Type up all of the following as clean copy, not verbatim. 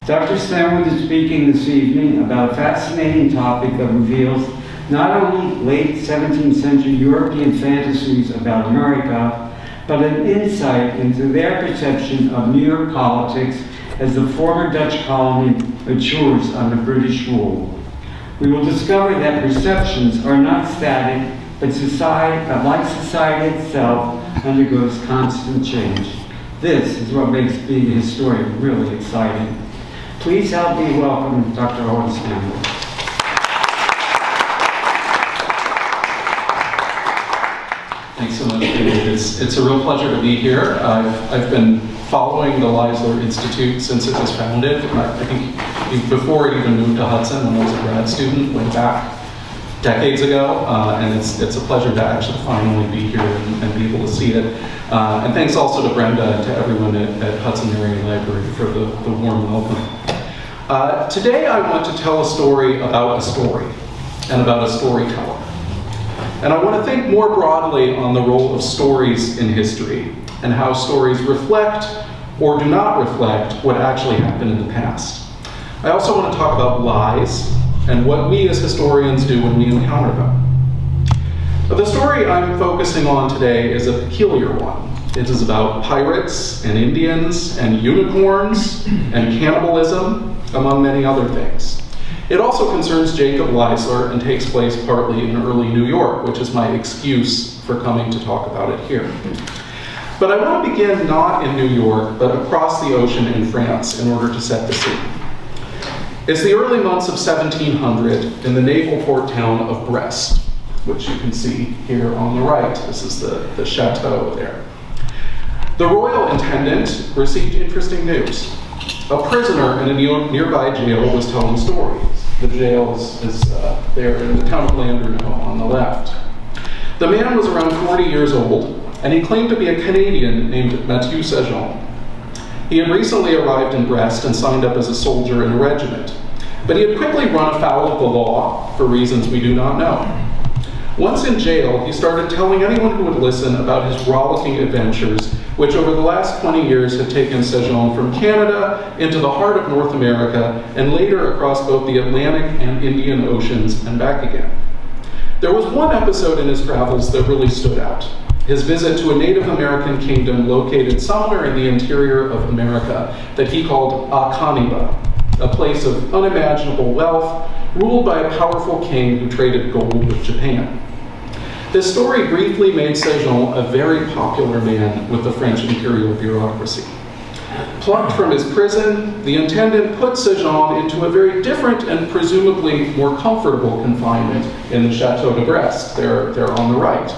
Dr. Stanwood is speaking this evening about a fascinating topic that reveals not only late 17th century European fantasies about America, but an insight into their perception of New York politics as the former Dutch colony matures under British rule. We will discover that perceptions are not static, but like society itself, undergoes constant change. This is what makes being a historian really exciting. Please help me welcome Dr. Owen Stanwood. Thanks so much, David. It's a real pleasure to be here. I've been following the Leisler Institute since it was founded. I think before it even moved to Hudson when I was a grad student, way back decades ago. And it's a pleasure to actually finally be here and be able to see it. And thanks also to Brenda and to everyone at Hudson Area Library for the warm welcome. Today I want to tell a story about a story and about a storyteller. And I want to think more broadly on the role of stories in history and how stories reflect or do not reflect what actually happened in the past. I also want to talk about lies and what we as historians do when we encounter them. But the story I'm focusing on today is a peculiar one. It is about pirates and Indians and unicorns and cannibalism, among many other things. It also concerns Jacob Leisler and takes place partly in early New York, which is my excuse for coming to talk about it here. But I want to begin not in New York, but across the ocean in France in order to set the scene. It's the early months of 1700 in the naval port town of Brest, which you can see here on the right. This is the chateau there. The royal intendant received interesting news. A prisoner in a nearby jail was telling stories. The jail is there in the town of Landerneau on the left. The man was around 40 years old, and he claimed to be a Canadian named Mathieu Sagean. He had recently arrived in Brest and signed up as a soldier in a regiment, but he had quickly run afoul of the law for reasons we do not know. Once in jail, he started telling anyone who would listen about his rollicking adventures, which over the last 20 years had taken Sagean from Canada into the heart of North America and later across both the Atlantic and Indian Oceans and back again. There was one episode in his travels that really stood out. His visit to a Native American kingdom located somewhere in the interior of America that he called Acaniba, a place of unimaginable wealth ruled by a powerful king who traded gold with Japan. This story briefly made Sagean a very popular man with the French imperial bureaucracy. Plucked from his prison, the intendant put Sagean into a very different and presumably more comfortable confinement in the Chateau de Brest, there on the right.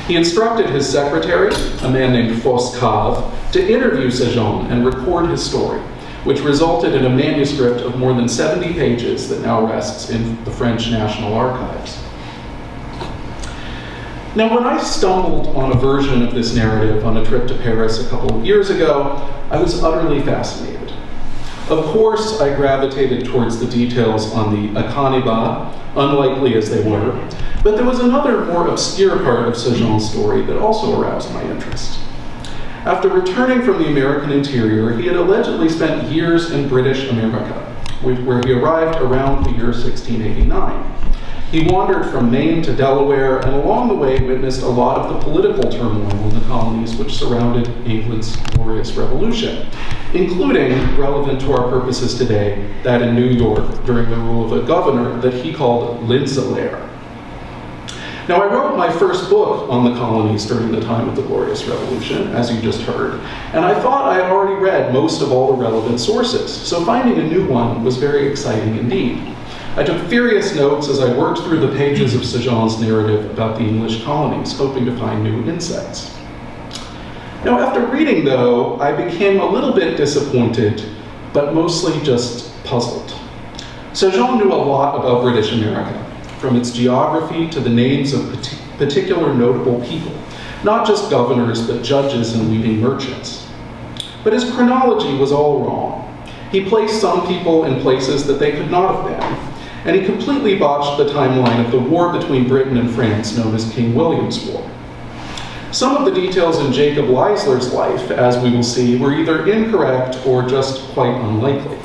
He instructed his secretary, a man named Foscave, to interview Sagean and record his story, which resulted in a manuscript of more than 70 pages that now rests in the French National Archives. Now, when I stumbled on a version of this narrative on a trip to Paris a couple of years ago, I was utterly fascinated. Of course, I gravitated towards the details on the Acaniba, unlikely as they were, but there was another more obscure part of Sagean's story that also aroused my interest. After returning from the American interior, he had allegedly spent years in British America, where he arrived around the year 1689. He wandered from Maine to Delaware, and along the way witnessed a lot of the political turmoil in the colonies which surrounded England's glorious revolution, including, relevant to our purposes today, that in New York during the rule of a governor that he called Linsselaer. Now, I wrote my first book on the colonies during the time of the Glorious Revolution, as you just heard, and I thought I had already read most of all the relevant sources, so finding a new one was very exciting indeed. I took furious notes as I worked through the pages of Sagean's narrative about the English colonies, hoping to find new insights. Now, after reading, though, I became a little bit disappointed, but mostly just puzzled. Sagean knew a lot about British America, from its geography to the names of particular notable people, not just governors, but judges and leading merchants. But his chronology was all wrong. He placed some people in places that they could not have been, and he completely botched the timeline of the war between Britain and France known as King William's War. Some of the details in Jacob Leisler's life, as we will see, were either incorrect or just quite unlikely.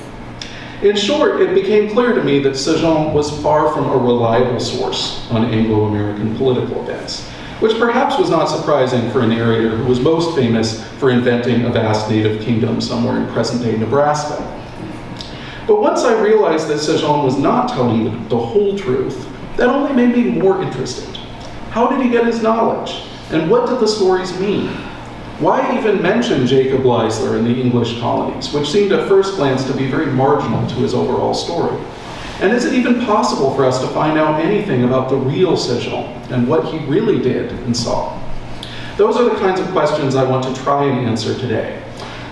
In short, it became clear to me that Sagean was far from a reliable source on Anglo-American political events, which perhaps was not surprising for a narrator who was most famous for inventing a vast native kingdom somewhere in present-day Nebraska. But once I realized that Sagean was not telling the whole truth, that only made me more interested. How did he get his knowledge? And what did the stories mean? Why even mention Jacob Leisler in the English colonies, which seemed at first glance to be very marginal to his overall story? And is it even possible for us to find out anything about the real Sagean and what he really did and saw? Those are the kinds of questions I want to try and answer today.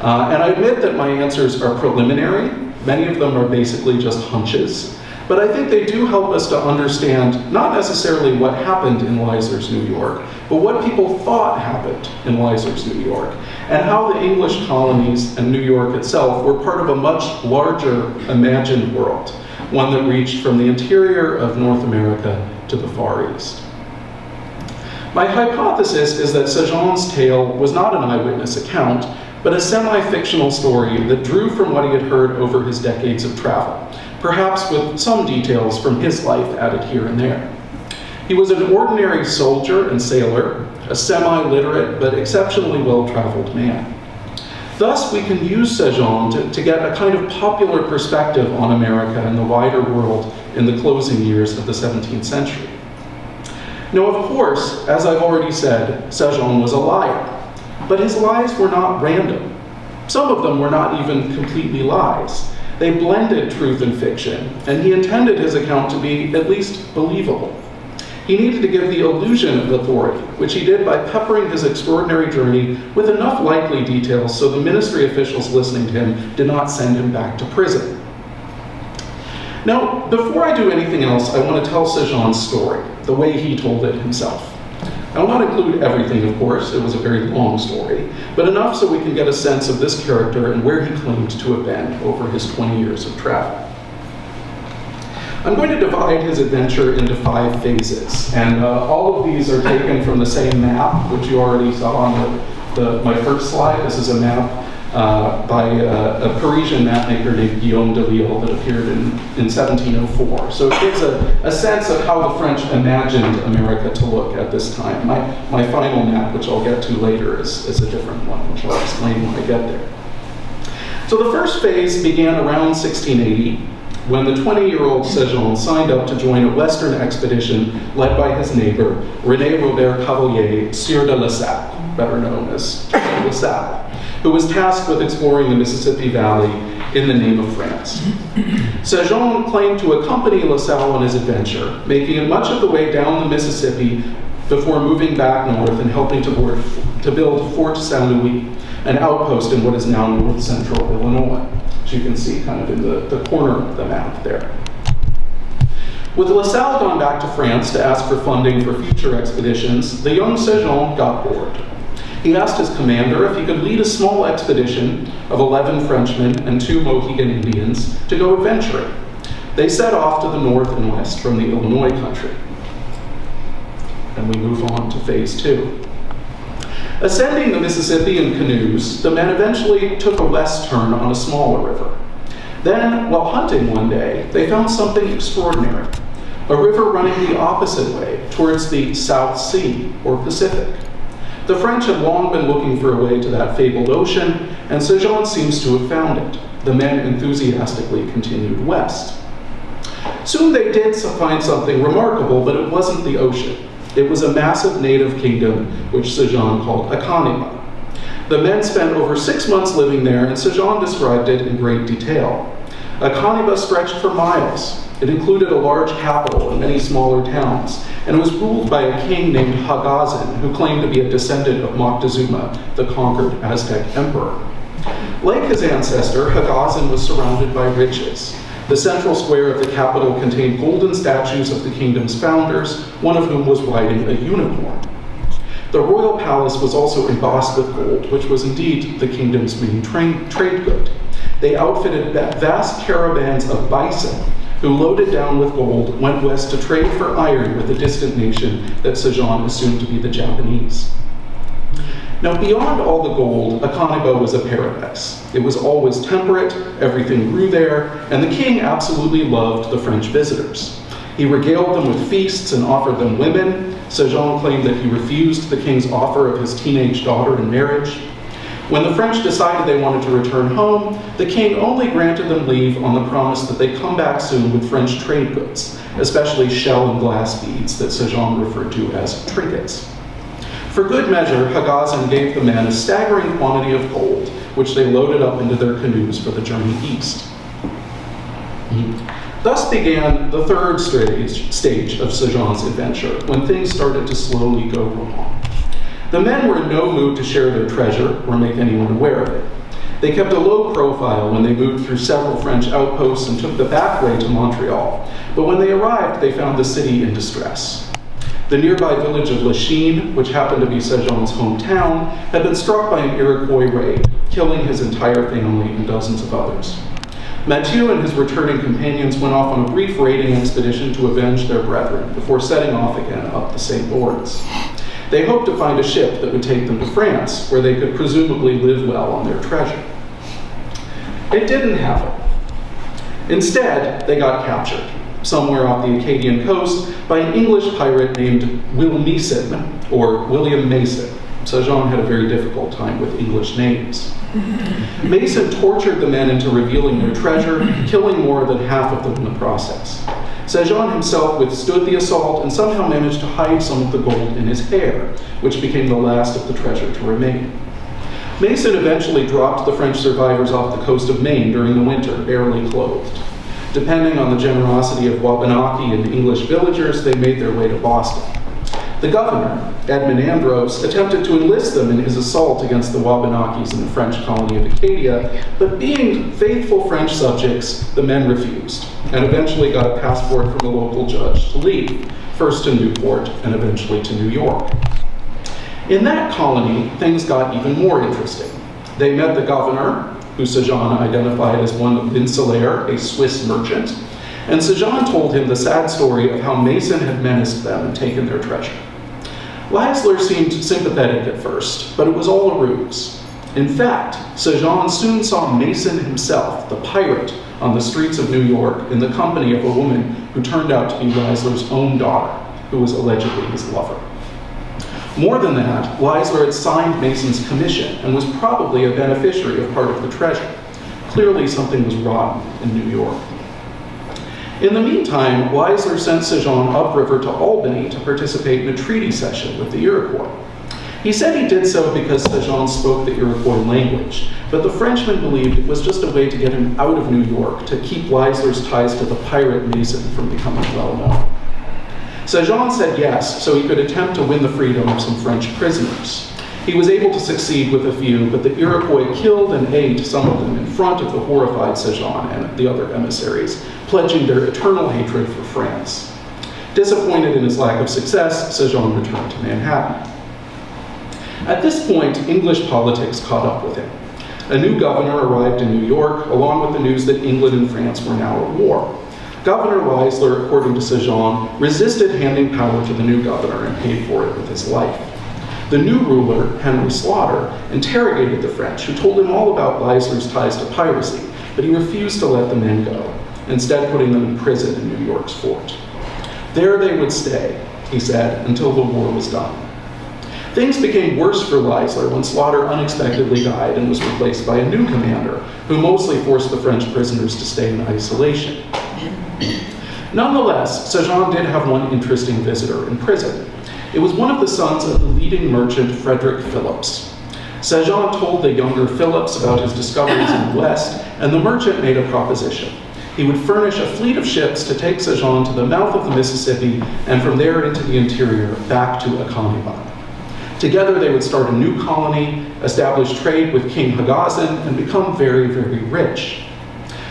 And I admit that my answers are preliminary. Many of them are basically just hunches. But I think they do help us to understand not necessarily what happened in Leisler's New York, but what people thought happened in Leisler's New York, and how the English colonies and New York itself were part of a much larger imagined world, one that reached from the interior of North America to the Far East. My hypothesis is that Sagean's tale was not an eyewitness account, but a semi-fictional story that drew from what he had heard over his decades of travel, perhaps with some details from his life added here and there. He was an ordinary soldier and sailor, a semi-literate but exceptionally well-traveled man. Thus, we can use Sagean to get a kind of popular perspective on America and the wider world in the closing years of the 17th century. Now, of course, as I've already said, Sagean was a liar, but his lies were not random. Some of them were not even completely lies. They blended truth and fiction, and he intended his account to be at least believable. He needed to give the illusion of authority, which he did by peppering his extraordinary journey with enough likely details so the ministry officials listening to him did not send him back to prison. Now, before I do anything else, I want to tell Sagean's story, the way he told it himself. I will not include everything, of course, it was a very long story, but enough so we can get a sense of this character and where he claimed to have been over his 20 years of travel. I'm going to divide his adventure into 5 phases, and all of these are taken from the same map, which you already saw on my first slide. This is a map by a Parisian mapmaker named Guillaume de Lille that appeared in 1704. So it gives a sense of how the French imagined America to look at this time. My final map, which I'll get to later, is a different one, which I'll explain when I get there. So the first phase began around 1680, when the 20-year-old Sagean signed up to join a Western expedition led by his neighbor, René Robert Cavelier, Sieur de La Salle, better known as La Salle, who was tasked with exploring the Mississippi Valley in the name of France. Sagean claimed to accompany La Salle on his adventure, making it much of the way down the Mississippi before moving back north and helping to build Fort St. Louis, an outpost in what is now north central Illinois, which you can see kind of in the corner of the map there. With La Salle gone back to France to ask for funding for future expeditions, the young Sagean got bored. He asked his commander if he could lead a small expedition of 11 Frenchmen and 2 Mohegan Indians to go adventuring. They set off to the north and west from the Illinois country. And we move on to phase 2. Ascending the Mississippi in canoes, the men eventually took a west turn on a smaller river. Then, while hunting one day, they found something extraordinary, a river running the opposite way towards the South Sea, or Pacific. The French had long been looking for a way to that fabled ocean, and Sagean seems to have found it. The men enthusiastically continued west. Soon they did find something remarkable, but it wasn't the ocean. It was a massive native kingdom, which Sagean called Aconiba. The men spent over 6 months living there, and Sagean described it in great detail. Aconiba stretched for miles. It included a large capital and many smaller towns, and it was ruled by a king named Hagazin, who claimed to be a descendant of Moctezuma, the conquered Aztec emperor. Like his ancestor, Hagazin was surrounded by riches. The central square of the capital contained golden statues of the kingdom's founders, one of whom was riding a unicorn. The royal palace was also embossed with gold, which was indeed the kingdom's main trade good. They outfitted vast caravans of bison, who, loaded down with gold, went west to trade for iron with a distant nation that Sagean assumed to be the Japanese. Now, beyond all the gold, Akanibo was a paradise. It was always temperate, everything grew there, and the king absolutely loved the French visitors. He regaled them with feasts and offered them women. Sagean claimed that he refused the king's offer of his teenage daughter in marriage. When the French decided they wanted to return home, the king only granted them leave on the promise that they come back soon with French trade goods, especially shell and glass beads that Sagean referred to as trinkets. For good measure, Hagazin gave the men a staggering quantity of gold, which they loaded up into their canoes for the journey east. Thus began the third stage of Sagean's adventure, when things started to slowly go wrong. The men were in no mood to share their treasure or make anyone aware of it. They kept a low profile when they moved through several French outposts and took the back way to Montreal, but when they arrived, they found the city in distress. The nearby village of Lachine, which happened to be Sagean's hometown, had been struck by an Iroquois raid, killing his entire family and dozens of others. Mathieu and his returning companions went off on a brief raiding expedition to avenge their brethren before setting off again up the St. Lawrence. They hoped to find a ship that would take them to France, where they could presumably live well on their treasure. It didn't happen. Instead, they got captured, somewhere off the Acadian coast, by an English pirate named Will Mason, or William Mason. Sagean had a very difficult time with English names. Mason tortured the men into revealing their treasure, killing more than half of them in the process. Sagean himself withstood the assault and somehow managed to hide some of the gold in his hair, which became the last of the treasure to remain. Mason eventually dropped the French survivors off the coast of Maine during the winter, barely clothed. Depending on the generosity of Wabanaki and English villagers, they made their way to Boston. The governor, Edmund Andros, attempted to enlist them in his assault against the Wabanakis in the French colony of Acadia, but being faithful French subjects, the men refused, and eventually got a passport from a local judge to leave, first to Newport and eventually to New York. In that colony, things got even more interesting. They met the governor, who Sagean identified as one Linsselaer, a Swiss merchant, and Sagean told him the sad story of how Mason had menaced them and taken their treasure. Leisler seemed sympathetic at first, but it was all a ruse. In fact, Sagean soon saw Mason himself, the pirate, on the streets of New York in the company of a woman who turned out to be Leisler's own daughter, who was allegedly his lover. More than that, Leisler had signed Mason's commission and was probably a beneficiary of part of the treasure. Clearly something was rotten in New York. In the meantime, Leisler sent Sagean upriver to Albany to participate in a treaty session with the Iroquois. He said he did so because Sagean spoke the Iroquois language, but the Frenchman believed it was just a way to get him out of New York, to keep Leisler's ties to the pirate Mason from becoming well known. Sagean said yes, so he could attempt to win the freedom of some French prisoners. He was able to succeed with a few, but the Iroquois killed and ate some of them in front of the horrified Sagean and the other emissaries, pledging their eternal hatred for France. Disappointed in his lack of success, Sagean returned to Manhattan. At this point, English politics caught up with him. A new governor arrived in New York, along with the news that England and France were now at war. Governor Leisler, according to Sagean, resisted handing power to the new governor and paid for it with his life. The new ruler, Henry Slaughter, interrogated the French, who told him all about Leisler's ties to piracy, but he refused to let the men go, instead putting them in prison in New York's fort. There they would stay, he said, until the war was done. Things became worse for Leisler when Slaughter unexpectedly died and was replaced by a new commander, who mostly forced the French prisoners to stay in isolation. Nonetheless, Sagean did have one interesting visitor in prison. It was one of the sons of the leading merchant Frederick Phillips. Sagean told the younger Phillips about his discoveries in the West, and the merchant made a proposition. He would furnish a fleet of ships to take Sagean to the mouth of the Mississippi, and from there into the interior, back to Akaniba. Together they would start a new colony, establish trade with King Hagazin, and become very, very rich.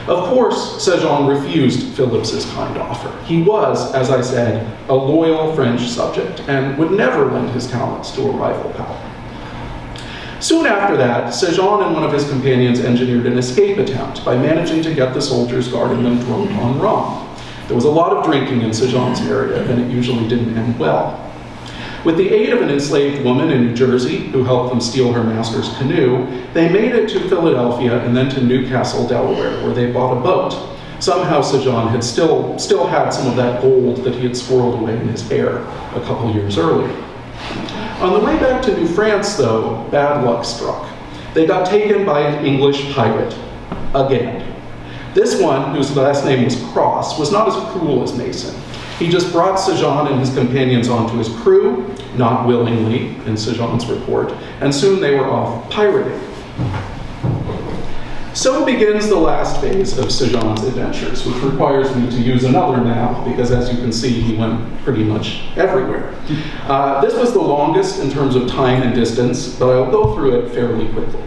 Of course, Sagean refused Phillips's kind offer. He was, as I said, a loyal French subject and would never lend his talents to a rival power. Soon after that, Sagean and one of his companions engineered an escape attempt by managing to get the soldiers guarding them drunk on rum. There was a lot of drinking in Sagean's area, and it usually didn't end well. With the aid of an enslaved woman in New Jersey who helped them steal her master's canoe, they made it to Philadelphia and then to Newcastle, Delaware, where they bought a boat. Somehow Sagean had still had some of that gold that he had squirreled away in his hair a couple years earlier. On the way back to New France, though, bad luck struck. They got taken by an English pirate, again. This one, whose last name was Cross, was not as cruel as Mason. He just brought Sagean and his companions onto his crew, not willingly, in Sagean's report, and soon they were off pirating. So begins the last phase of Sagean's adventures, which requires me to use another map, because as you can see, he went pretty much everywhere. This was the longest in terms of time and distance, but I'll go through it fairly quickly.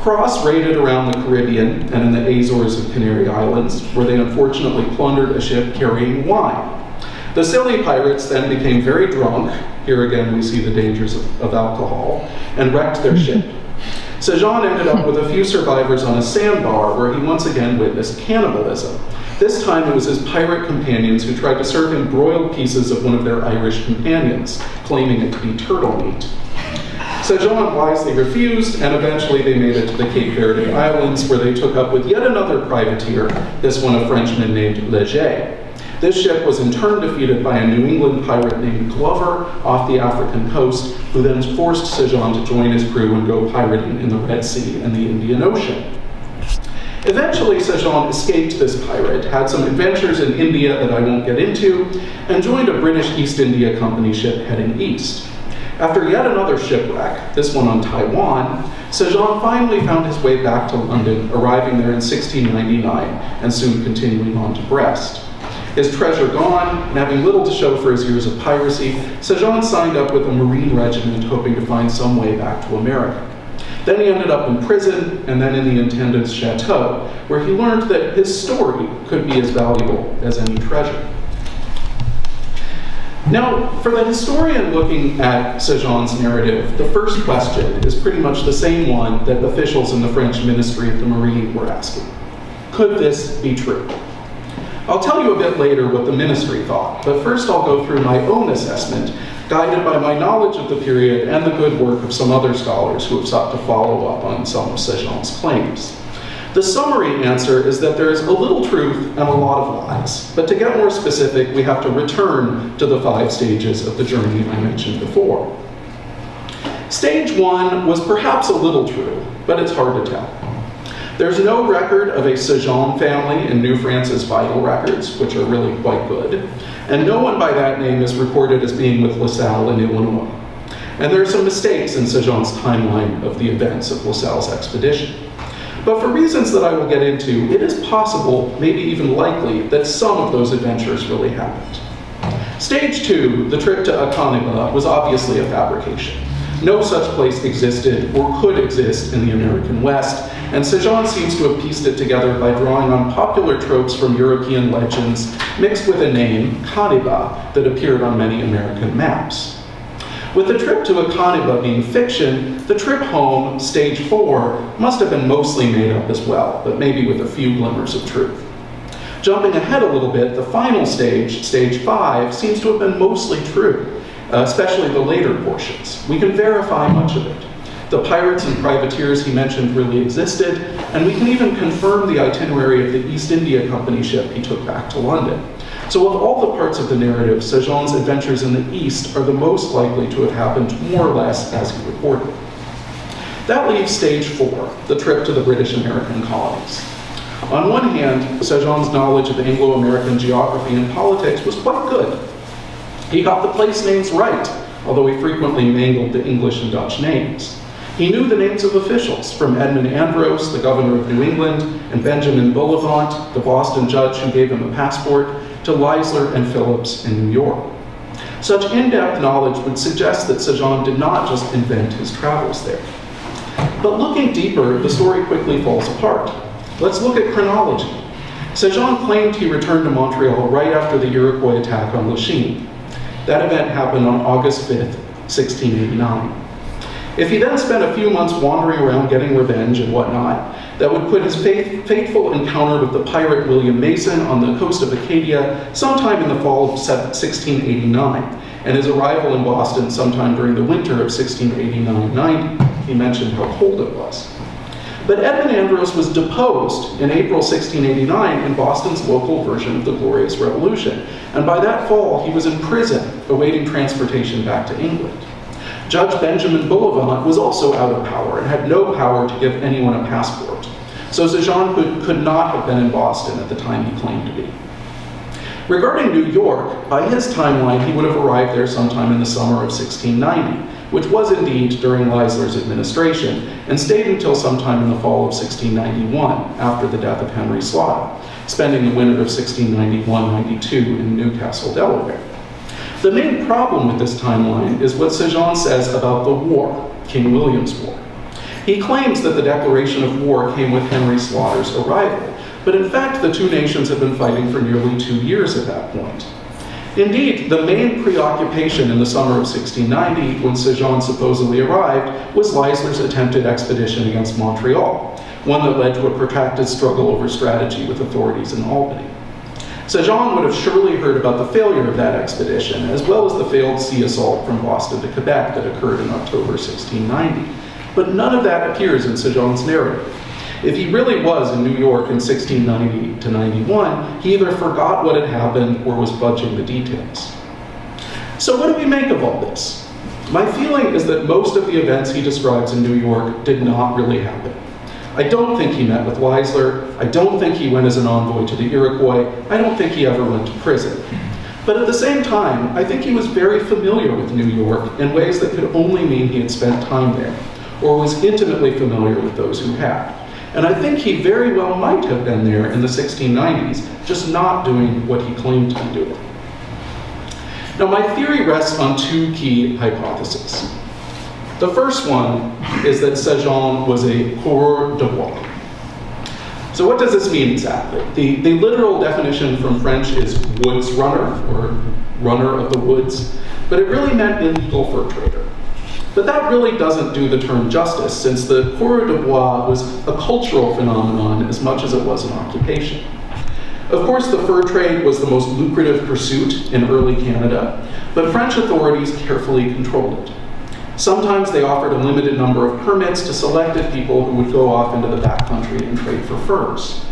Cross raided around the Caribbean and in the Azores and Canary Islands, where they unfortunately plundered a ship carrying wine. The silly pirates then became very drunk, here again we see the dangers of alcohol, and wrecked their ship. Sagean ended up with a few survivors on a sandbar where he once again witnessed cannibalism. This time it was his pirate companions who tried to serve him broiled pieces of one of their Irish companions, claiming it to be turtle meat. Sagean wisely refused, and eventually they made it to the Cape Verde Islands, where they took up with yet another privateer, this one a Frenchman named Leger. This ship was in turn defeated by a New England pirate named Glover off the African coast, who then forced Sagean to join his crew and go pirating in the Red Sea and the Indian Ocean. Eventually, Sagean escaped this pirate, had some adventures in India that I won't get into, and joined a British East India Company ship heading east. After yet another shipwreck, this one on Taiwan, Sagean finally found his way back to London, arriving there in 1699, and soon continuing on to Brest. His treasure gone, and having little to show for his years of piracy, Sagean signed up with a Marine regiment, hoping to find some way back to America. Then he ended up in prison, and then in the Intendant's chateau, where he learned that his story could be as valuable as any treasure. Now, for the historian looking at Sagean's narrative, the first question is pretty much the same one that officials in the French Ministry of the Marine were asking. Could this be true? I'll tell you a bit later what the ministry thought, but first I'll go through my own assessment, guided by my knowledge of the period and the good work of some other scholars who have sought to follow up on some of Sagean's claims. The summary answer is that there is a little truth and a lot of lies, but to get more specific, we have to return to the 5 stages of the journey I mentioned before. Stage 1 was perhaps a little true, but it's hard to tell. There's no record of a Sagean family in New France's vital records, which are really quite good, and no one by that name is recorded as being with LaSalle in Illinois. And there are some mistakes in Sagean's timeline of the events of LaSalle's expedition. But for reasons that I will get into, it is possible, maybe even likely, that some of those adventures really happened. Stage 2, the trip to Aconiba, was obviously a fabrication. No such place existed or could exist in the American West, and Sagean seems to have pieced it together by drawing on popular tropes from European legends, mixed with a name, Coniba, that appeared on many American maps. With the trip to Aconiba being fiction, the trip home, stage 4, must have been mostly made up as well, but maybe with a few glimmers of truth. Jumping ahead a little bit, the final stage, stage 5, seems to have been mostly true, especially the later portions. We can verify much of it. The pirates and privateers he mentioned really existed, and we can even confirm the itinerary of the East India Company ship he took back to London. So of all the parts of the narrative, Sagean's adventures in the East are the most likely to have happened more or less as he reported. That leaves stage 4, the trip to the British American colonies. On one hand, Sagean's knowledge of Anglo-American geography and politics was quite good. He got the place names right, although he frequently mangled the English and Dutch names. He knew the names of officials, from Edmund Andros, the governor of New England, and Benjamin Bullivant, the Boston judge who gave him a passport, to Leisler and Phillips in New York. Such in-depth knowledge would suggest that Sagean did not just invent his travels there. But looking deeper, the story quickly falls apart. Let's look at chronology. Sagean claimed he returned to Montreal right after the Iroquois attack on Lachine. That event happened on August 5th, 1689. If he then spent a few months wandering around getting revenge and whatnot, that would put his fateful encounter with the pirate William Mason on the coast of Acadia sometime in the fall of 1689, and his arrival in Boston sometime during the winter of 1689-90. He mentioned how cold it was. But Edmund Andros was deposed in April 1689 in Boston's local version of the Glorious Revolution, and by that fall he was in prison awaiting transportation back to England. Judge Benjamin Bullivant was also out of power and had no power to give anyone a passport. So Sagean could not have been in Boston at the time he claimed to be. Regarding New York, by his timeline, he would have arrived there sometime in the summer of 1690, which was indeed during Leisler's administration, and stayed until sometime in the fall of 1691, after the death of Henry Sloughter, spending the winter of 1691-92 in Newcastle, Delaware. The main problem with this timeline is what Sagean says about the war, King William's War. He claims that the declaration of war came with Henry Slaughter's arrival, but in fact the two nations had been fighting for nearly 2 years at that point. Indeed, the main preoccupation in the summer of 1690, when Sagean supposedly arrived, was Leisler's attempted expedition against Montreal, one that led to a protracted struggle over strategy with authorities in Albany. Sagean would have surely heard about the failure of that expedition, as well as the failed sea assault from Boston to Quebec that occurred in October 1690. But none of that appears in Sagean's narrative. If he really was in New York in 1690 to 91, he either forgot what had happened or was fudging the details. So what do we make of all this? My feeling is that most of the events he describes in New York did not really happen. I don't think he met with Leisler. I don't think he went as an envoy to the Iroquois. I don't think he ever went to prison. But at the same time, I think he was very familiar with New York in ways that could only mean he had spent time there, or was intimately familiar with those who had. And I think he very well might have been there in the 1690s, just not doing what he claimed to be doing. Now, my theory rests on two key hypotheses. The first one is that Sagean was a coureur de bois. So what does this mean exactly? The literal definition from French is woods runner, or runner of the woods, but it really meant illegal fur trader. But that really doesn't do the term justice, since the coureur de bois was a cultural phenomenon as much as it was an occupation. Of course, the fur trade was the most lucrative pursuit in early Canada, but French authorities carefully controlled it. Sometimes they offered a limited number of permits to selected people who would go off into the backcountry and trade for furs.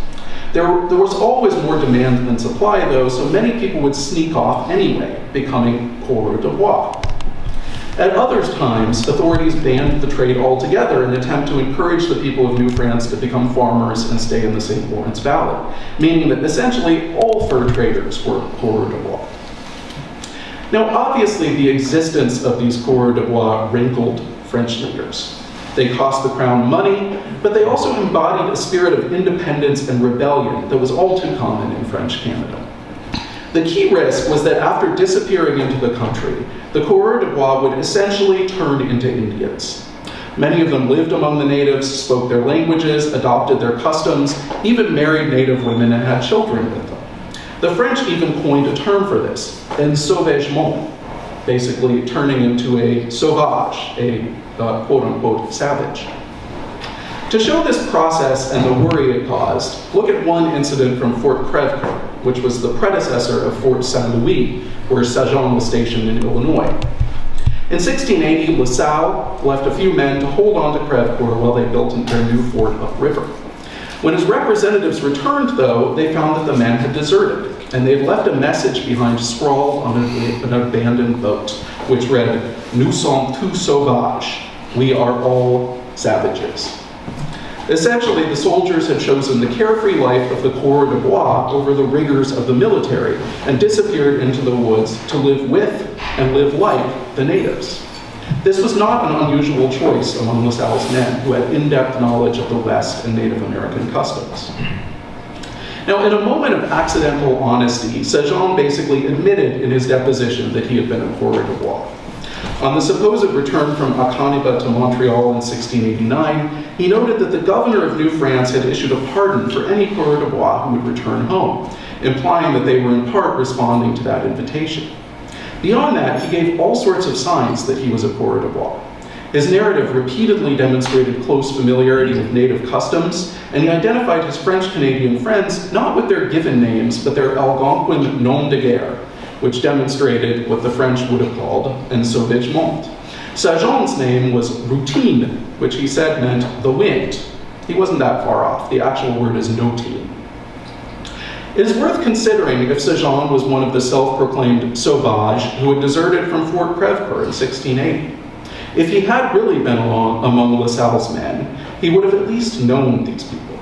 There was always more demand than supply, though, so many people would sneak off anyway, becoming coureur de bois. At other times, authorities banned the trade altogether in an attempt to encourage the people of New France to become farmers and stay in the St. Lawrence Valley, meaning that essentially all fur traders were coureur de bois. Now, obviously, the existence of these coureurs de bois rankled French leaders. They cost the crown money, but they also embodied a spirit of independence and rebellion that was all too common in French Canada. The key risk was that after disappearing into the country, the coureurs de bois would essentially turn into Indians. Many of them lived among the natives, spoke their languages, adopted their customs, even married native women and had children with them. The French even coined a term for this, ensauvagement, basically turning into a sauvage, a quote-unquote savage. To show this process and the worry it caused, look at one incident from Fort Crèvecoeur, which was the predecessor of Fort Saint-Louis, where Sagean was stationed in Illinois. In 1680, LaSalle left a few men to hold on to Crèvecoeur while they built their new fort upriver. When his representatives returned, though, they found that the men had deserted, and they had left a message behind scrawled on an abandoned boat, which read, "Nous sommes tous sauvages," we are all savages. Essentially, the soldiers had chosen the carefree life of the coureur de bois over the rigors of the military and disappeared into the woods to live with and live like the natives. This was not an unusual choice among LaSalle's men, who had in-depth knowledge of the West and Native American customs. Now, in a moment of accidental honesty, Sagean basically admitted in his deposition that he had been a coureur de bois. On the supposed return from Acaniba to Montreal in 1689, he noted that the governor of New France had issued a pardon for any coureur de bois who would return home, implying that they were in part responding to that invitation. Beyond that, he gave all sorts of signs that he was a coureur de bois. His narrative repeatedly demonstrated close familiarity with native customs, and he identified his French-Canadian friends not with their given names, but their Algonquin nom de guerre, which demonstrated what the French would have called un sauvagement. Sagean's name was routine, which he said meant the wind. He wasn't that far off. The actual word is notine. It is worth considering if Sagean was one of the self-proclaimed sauvages who had deserted from Fort Crèvecoeur in 1680. If he had really been among LaSalle's men, he would have at least known these people.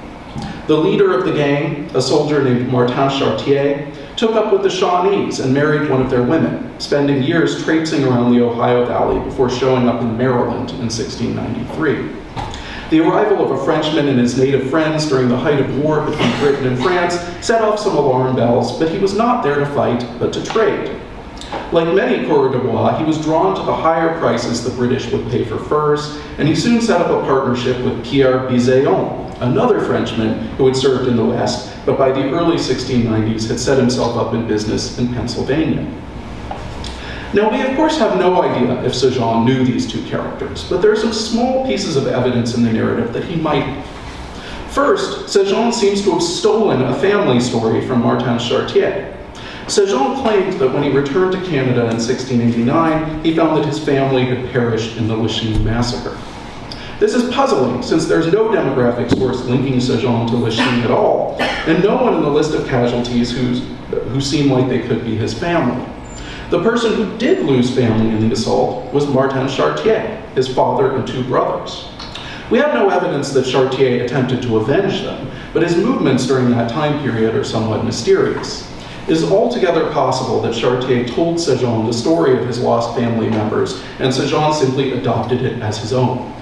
The leader of the gang, a soldier named Martin Chartier, took up with the Shawnees and married one of their women, spending years traipsing around the Ohio Valley before showing up in Maryland in 1693. The arrival of a Frenchman and his native friends during the height of war between Britain and France set off some alarm bells, but he was not there to fight, but to trade. Like many coureurs de bois, he was drawn to the higher prices the British would pay for furs, and he soon set up a partnership with Pierre Biséon, another Frenchman who had served in the West, but by the early 1690s had set himself up in business in Pennsylvania. Now, we of course have no idea if Sagean knew these two characters, but there are some small pieces of evidence in the narrative that he might have. First, Sagean seems to have stolen a family story from Martin Chartier. Sagean claimed that when he returned to Canada in 1689, he found that his family had perished in the Lachine massacre. This is puzzling, since there's no demographic source linking Sagean to Lachine at all, and no one in the list of casualties who seem like they could be his family. The person who did lose family in the assault was Martin Chartier, his father and two brothers. We have no evidence that Chartier attempted to avenge them, but his movements during that time period are somewhat mysterious. It is altogether possible that Chartier told Sagean the story of his lost family members, and Sagean simply adopted it as his own.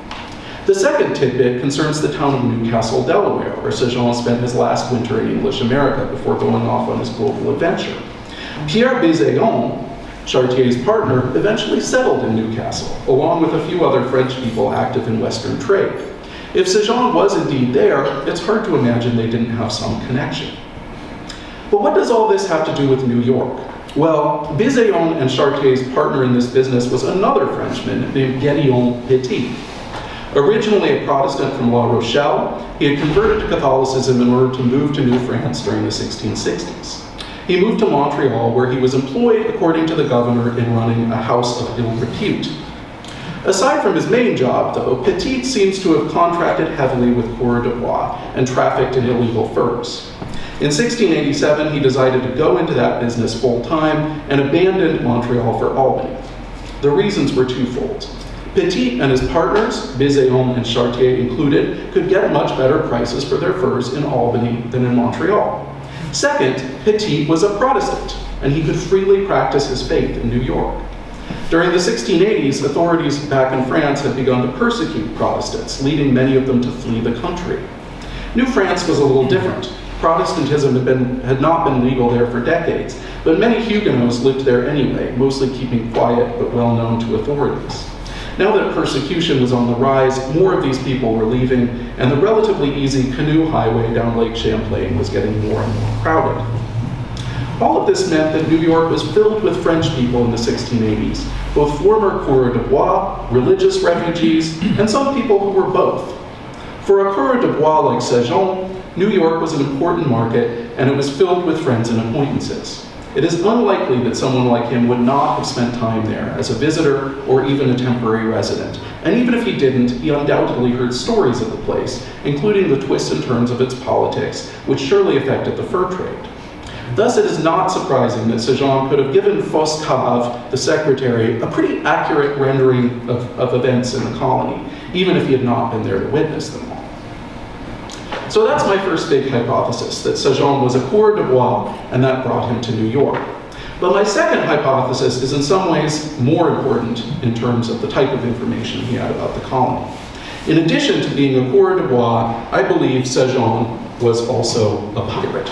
The second tidbit concerns the town of Newcastle, Delaware, where Sagean spent his last winter in English America before going off on his global adventure. Pierre Biséon, Chartier's partner, eventually settled in Newcastle, along with a few other French people active in Western trade. If Sagean was indeed there, it's hard to imagine they didn't have some connection. But what does all this have to do with New York? Well, Biséon and Chartier's partner in this business was another Frenchman named Gédéon Petit. Originally a Protestant from La Rochelle, he had converted to Catholicism in order to move to New France during the 1660s. He moved to Montreal, where he was employed, according to the governor, in running a house of ill repute. Aside from his main job, though, Petit seems to have contracted heavily with coureurs de bois and trafficked in illegal furs. In 1687, he decided to go into that business full-time and abandoned Montreal for Albany. The reasons were twofold. Petit and his partners, Biséon and Chartier included, could get much better prices for their furs in Albany than in Montreal. Second, Petit was a Protestant, and he could freely practice his faith in New York. During the 1680s, authorities back in France had begun to persecute Protestants, leading many of them to flee the country. New France was a little different. Protestantism had not been legal there for decades, but many Huguenots lived there anyway, mostly keeping quiet but well known to authorities. Now that persecution was on the rise, more of these people were leaving, and the relatively easy canoe highway down Lake Champlain was getting more and more crowded. All of this meant that New York was filled with French people in the 1680s, both former coureurs de bois, religious refugees, and some people who were both. For a coureur de bois like Sagean, New York was an important market, and it was filled with friends and acquaintances. It is unlikely that someone like him would not have spent time there as a visitor or even a temporary resident. And even if he didn't, he undoubtedly heard stories of the place, including the twists and turns of its politics, which surely affected the fur trade. Thus, it is not surprising that Sagean could have given Foscave, the secretary, a pretty accurate rendering of events in the colony, even if he had not been there to witness them all. So that's my first big hypothesis, that Sagean was a coureur de bois, and that brought him to New York. But my second hypothesis is in some ways more important in terms of the type of information he had about the colony. In addition to being a coureur de bois, I believe Sagean was also a pirate.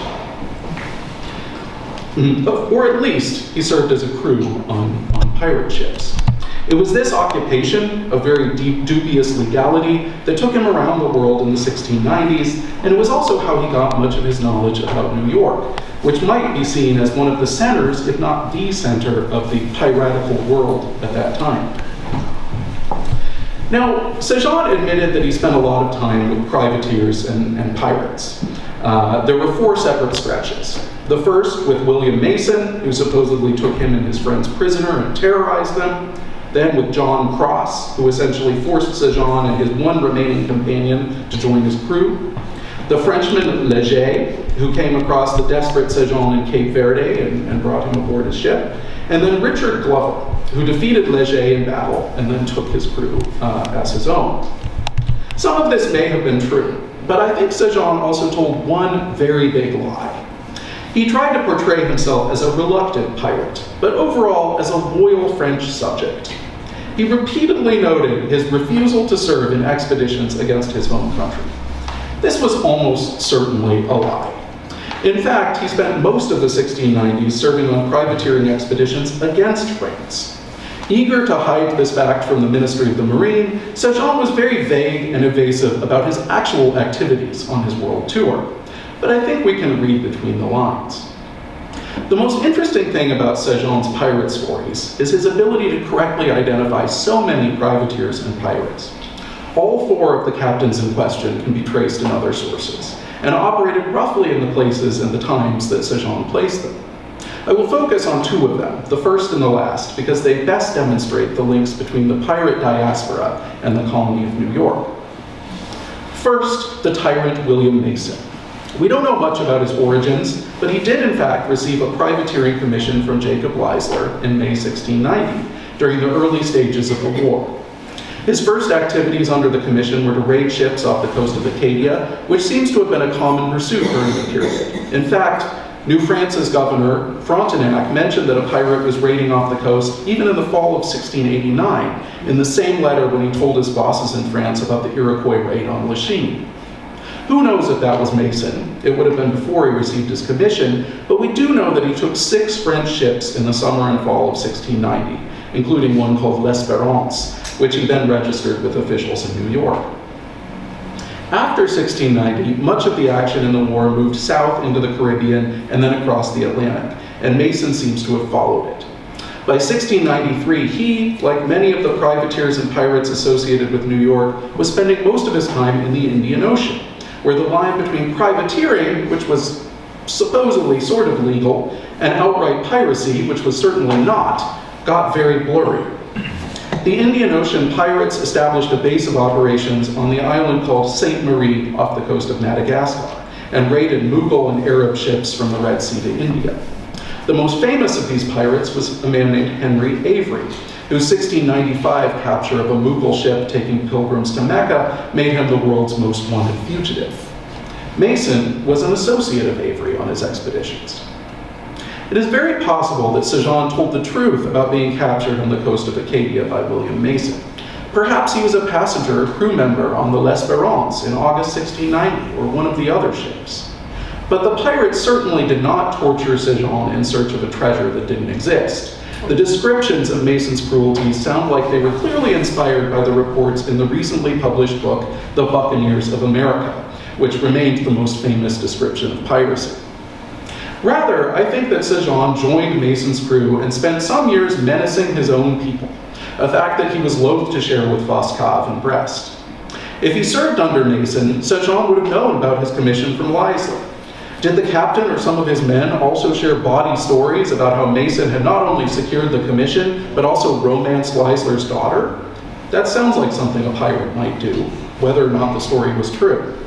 Or at least he served as a crew on pirate ships. It was this occupation of very deep, dubious legality that took him around the world in the 1690s, and it was also how he got much of his knowledge about New York, which might be seen as one of the centers, if not the center, of the piratical world at that time. Now, Sagean admitted that he spent a lot of time with privateers and pirates. There were 4 separate stretches. The first with William Mason, who supposedly took him and his friends prisoner and terrorized them. Then with John Cross, who essentially forced Sagean and his one remaining companion to join his crew. The Frenchman Leger, who came across the desperate Sagean in Cape Verde and brought him aboard his ship. And then Richard Glover, who defeated Leger in battle and then took his crew as his own. Some of this may have been true, but I think Sagean also told one very big lie. He tried to portray himself as a reluctant pirate, but overall as a loyal French subject. He repeatedly noted his refusal to serve in expeditions against his home country. This was almost certainly a lie. In fact, he spent most of the 1690s serving on privateering expeditions against France. Eager to hide this fact from the Ministry of the Marine, Sagean was very vague and evasive about his actual activities on his world tour. But I think we can read between the lines. The most interesting thing about Sagean's pirate stories is his ability to correctly identify so many privateers and pirates. All four of the captains in question can be traced in other sources, and operated roughly in the places and the times that Sagean placed them. I will focus on two of them, the first and the last, because they best demonstrate the links between the pirate diaspora and the colony of New York. First, the tyrant William Mason. We don't know much about his origins, but he did in fact receive a privateering commission from Jacob Leisler in May 1690, during the early stages of the war. His first activities under the commission were to raid ships off the coast of Acadia, which seems to have been a common pursuit during the period. In fact, New France's governor, Frontenac, mentioned that a pirate was raiding off the coast even in the fall of 1689, in the same letter when he told his bosses in France about the Iroquois raid on Lachine. Who knows if that was Mason? It would have been before he received his commission, but we do know that he took 6 French ships in the summer and fall of 1690, including one called L'Espérance, which he then registered with officials in New York. After 1690, much of the action in the war moved south into the Caribbean and then across the Atlantic, and Mason seems to have followed it. By 1693, he, like many of the privateers and pirates associated with New York, was spending most of his time in the Indian Ocean, where the line between privateering, which was supposedly sort of legal, and outright piracy, which was certainly not, got very blurry. The Indian Ocean pirates established a base of operations on the island called Sainte Marie off the coast of Madagascar, and raided Mughal and Arab ships from the Red Sea to India. The most famous of these pirates was a man named Henry Avery, whose 1695 capture of a Mughal ship taking pilgrims to Mecca made him the world's most wanted fugitive. Mason was an associate of Avery on his expeditions. It is very possible that Sagean told the truth about being captured on the coast of Acadia by William Mason. Perhaps he was a passenger or crew member on the L'Espérance in August 1690, or one of the other ships. But the pirates certainly did not torture Sagean in search of a treasure that didn't exist. The descriptions of Mason's cruelties sound like they were clearly inspired by the reports in the recently published book, The Buccaneers of America, which remains the most famous description of piracy. Rather, I think that Sagean joined Mason's crew and spent some years menacing his own people, a fact that he was loath to share with Foscave and Brest. If he served under Mason, Sagean would have known about his commission from Leisler. Did the captain or some of his men also share bawdy stories about how Mason had not only secured the commission, but also romanced Leisler's daughter? That sounds like something a pirate might do, whether or not the story was true.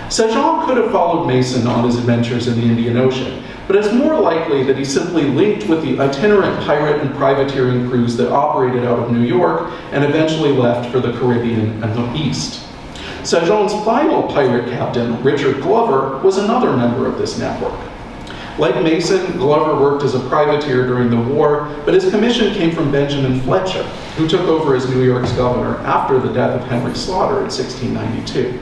Sagean could have followed Mason on his adventures in the Indian Ocean, but it's more likely that he simply linked with the itinerant pirate and privateering crews that operated out of New York and eventually left for the Caribbean and the East. Sagean's final pirate captain, Richard Glover, was another member of this network. Like Mason, Glover worked as a privateer during the war, but his commission came from Benjamin Fletcher, who took over as New York's governor after the death of Henry Slaughter in 1692.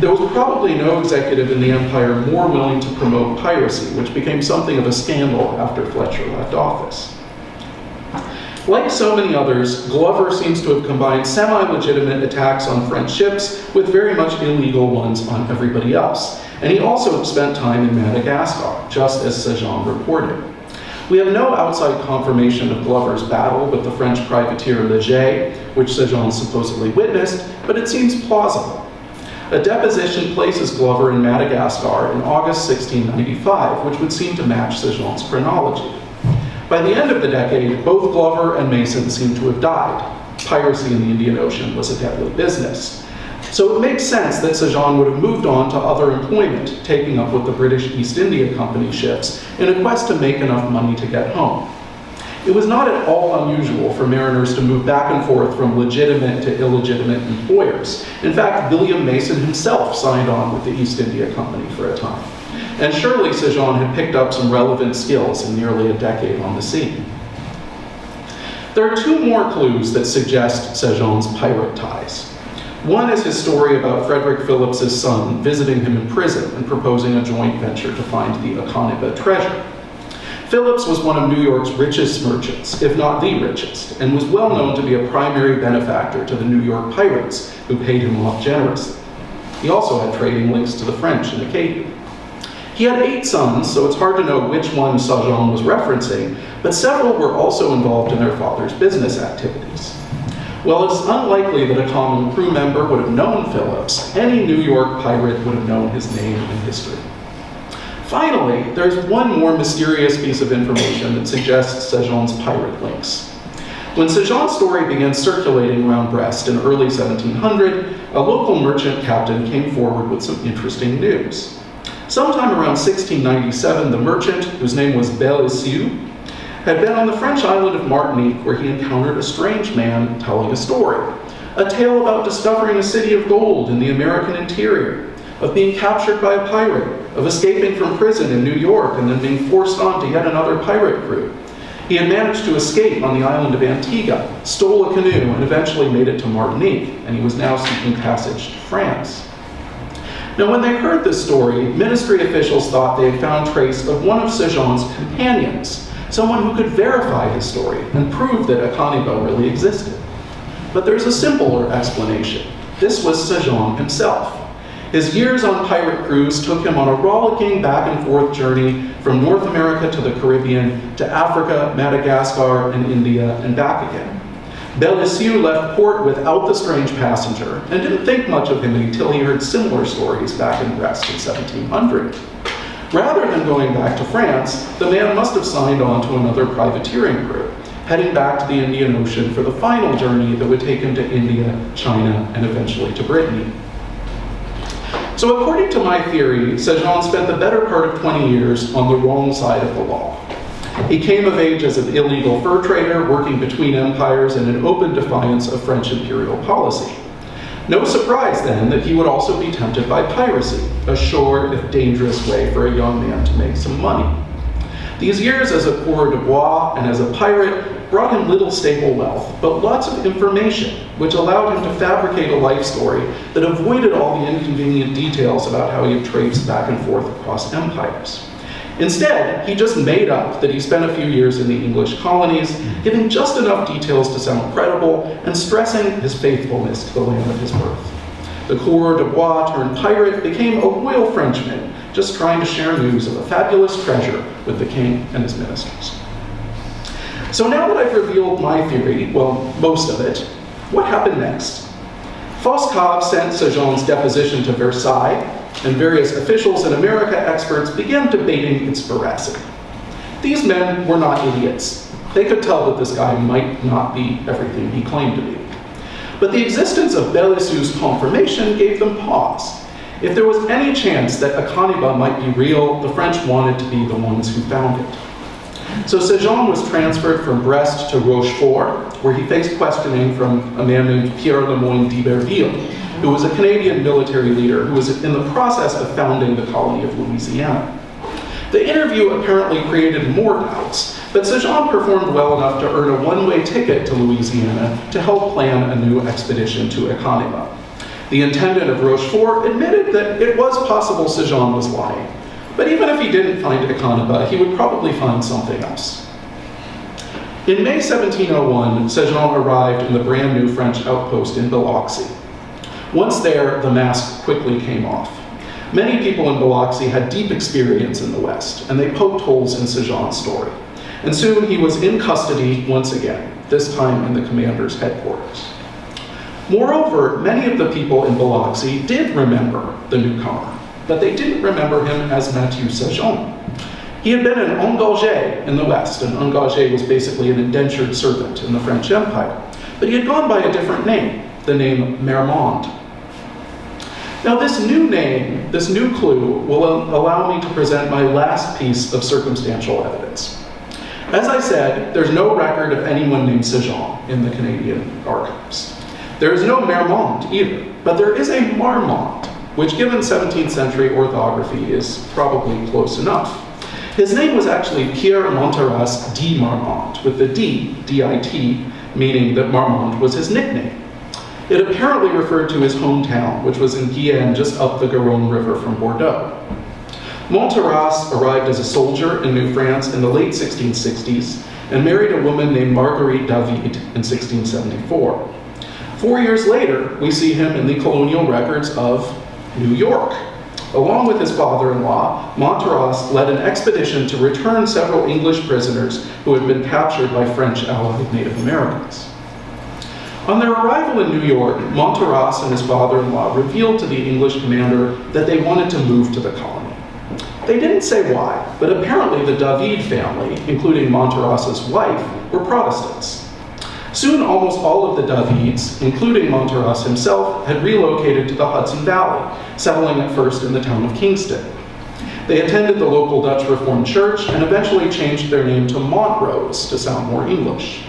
There was probably no executive in the empire more willing to promote piracy, which became something of a scandal after Fletcher left office. Like so many others, Glover seems to have combined semi-legitimate attacks on French ships with very much illegal ones on everybody else. And he also spent time in Madagascar, just as Sagean reported. We have no outside confirmation of Glover's battle with the French privateer Leger, which Sagean supposedly witnessed, but it seems plausible. A deposition places Glover in Madagascar in August 1695, which would seem to match Sagean's chronology. By the end of the decade, both Glover and Mason seem to have died. Piracy in the Indian Ocean was a deadly business. So it makes sense that Sagean would have moved on to other employment, taking up with the British East India Company ships in a quest to make enough money to get home. It was not at all unusual for mariners to move back and forth from legitimate to illegitimate employers. In fact, William Mason himself signed on with the East India Company for a time. And surely Sagean had picked up some relevant skills in nearly a decade on the sea. There are two more clues that suggest Sagean's pirate ties. One is his story about Frederick Phillips's son visiting him in prison and proposing a joint venture to find the Akaniba treasure. Phillips was one of New York's richest merchants, if not the richest, and was well known to be a primary benefactor to the New York pirates, who paid him off generously. He also had trading links to the French in Acadia. He had 8 sons, so it's hard to know which one Sagean was referencing, but several were also involved in their father's business activities. While it's unlikely that a common crew member would have known Phillips, any New York pirate would have known his name and history. Finally, there's one more mysterious piece of information that suggests Sagean's pirate links. When Sagean's story began circulating around Brest in early 1700, a local merchant captain came forward with some interesting news. Sometime around 1697, the merchant, whose name was Belessieu, had been on the French island of Martinique, where he encountered a strange man telling a story. A tale about discovering a city of gold in the American interior, of being captured by a pirate, of escaping from prison in New York and then being forced on to yet another pirate crew. He had managed to escape on the island of Antigua, stole a canoe, and eventually made it to Martinique, and he was now seeking passage to France. Now, when they heard this story, ministry officials thought they had found trace of one of Sagean's companions, someone who could verify his story and prove that Akaniba really existed. But there's a simpler explanation. This was Sagean himself. His years on pirate crews took him on a rollicking back and forth journey from North America to the Caribbean, to Africa, Madagascar, and India, and back again. Belessieu left port without the strange passenger and didn't think much of him until he heard similar stories back in Brest in 1700. Rather than going back to France, the man must have signed on to another privateering crew, heading back to the Indian Ocean for the final journey that would take him to India, China, and eventually to Brittany. So according to my theory, Sagean spent the better part of 20 years on the wrong side of the law. He came of age as an illegal fur trader working between empires in an open defiance of French imperial policy. No surprise then that he would also be tempted by piracy, a sure if dangerous way for a young man to make some money. These years as a coureur de bois and as a pirate brought him little stable wealth, but lots of information, which allowed him to fabricate a life story that avoided all the inconvenient details about how he had traipsed back and forth across empires. Instead, he just made up that he spent a few years in the English colonies, giving just enough details to sound credible and stressing his faithfulness to the land of his birth. The coureur de bois turned pirate became a royal Frenchman, just trying to share news of a fabulous treasure with the king and his ministers. So now that I've revealed my theory, well, most of it, what happened next? Foscave sent Sagean's deposition to Versailles, and various officials and America experts began debating its veracity. These men were not idiots. They could tell that this guy might not be everything he claimed to be. But the existence of Belessieu's confirmation gave them pause. If there was any chance that Akaniba might be real, the French wanted to be the ones who found it. So Sagean was transferred from Brest to Rochefort, where he faced questioning from a man named Pierre Lemoyne d'Iberville, who was a Canadian military leader who was in the process of founding the colony of Louisiana. The interview apparently created more doubts, but Sagean performed well enough to earn a one-way ticket to Louisiana to help plan a new expedition to Akaniba. The intendant of Rochefort admitted that it was possible Sagean was lying, but even if he didn't find Akaniba, he would probably find something else. In May 1701, Sagean arrived in the brand new French outpost in Biloxi. Once there, the mask quickly came off. Many people in Biloxi had deep experience in the West, and they poked holes in Sagean's story. And soon he was in custody once again, this time in the commander's headquarters. Moreover, many of the people in Biloxi did remember the newcomer, but they didn't remember him as Mathieu Sagean. He had been an engagé in the West, and engagé was basically an indentured servant in the French Empire. But he had gone by a different name, the name Marmont. Now this new name, this new clue, will allow me to present my last piece of circumstantial evidence. As I said, there's no record of anyone named Sagean in the Canadian archives. There is no Marmont either, but there is a Marmont, which given 17th century orthography is probably close enough. His name was actually Pierre Montgeras de Marmont, with the D, D-I-T, meaning that Marmont was his nickname. It apparently referred to his hometown, which was in Guyenne, just up the Garonne River from Bordeaux. Montgeras arrived as a soldier in New France in the late 1660s and married a woman named Marguerite David in 1674. 4 years later, we see him in the colonial records of New York. Along with his father-in-law, Montgeras led an expedition to return several English prisoners who had been captured by French allied Native Americans. On their arrival in New York, Montgeras and his father-in-law revealed to the English commander that they wanted to move to the colony. They didn't say why, but apparently the David family, including Montgeras's wife, were Protestants. Soon almost all of the Davids, including Montgeras himself, had relocated to the Hudson Valley, settling at first in the town of Kingston. They attended the local Dutch Reformed Church and eventually changed their name to Montrose to sound more English.